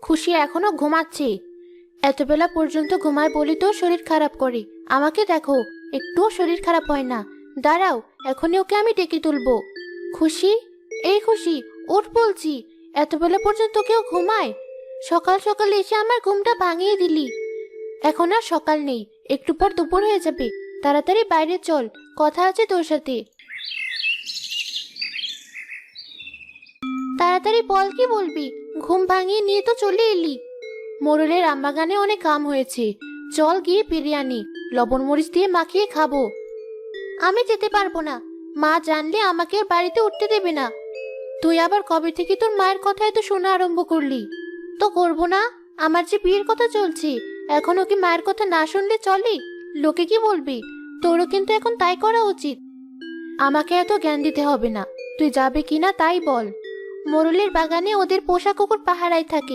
খুশি এখনো ঘুমাচ্ছে। এত বেলা পর্যন্ত ঘুমায় বলি তো শরীর খারাপ করে। আমাকে দেখো, একটুও শরীর খারাপ হয় না। দাঁড়াও, এখনই ওকে আমি ডেকে তুলবো। খুশি, এই খুশি, ওঠ বলছি। এত বেলা পর্যন্ত কেউ ঘুমায়? সকাল সকাল এসে আমার ঘুমটা ভাঙিয়ে দিলি। এখন আর সকাল নেই, একটু পর দুপুর হয়ে যাবে। তাড়াতাড়ি বাইরে চল, কথা আছে তোর সাথে। তাড়াতাড়ি বল, কি বলবি? ঘুম ভাঙিয়ে নিয়ে তো চলে এলি। মোড়লের আমবাগানে অনেক আম হয়েছে, চল গিয়ে পেরে আনি, লবণ মরিচ দিয়ে মাখিয়ে খাবো। আমি যেতে পারবো না, মা জানলে আমাকে আর বাড়িতে উঠতে দেবে না। তুই আবার কবে থেকে তোর মায়ের কথা এত শোনা আরম্ভ করলি? তো করবো না, আমার যে বিয়ের কথা চলছে, এখনো কি মায়ের কথা না শুনলে চলে? লোকে কি বলবে? তোরও কিন্তু এখন তাই করা উচিত। আমাকে এত জ্ঞান দিতে হবে না, তুই যাবে কিনা তাই বল। মোরলের বাগানে ওদের পোষা কুকুর পাহারায় থাকে,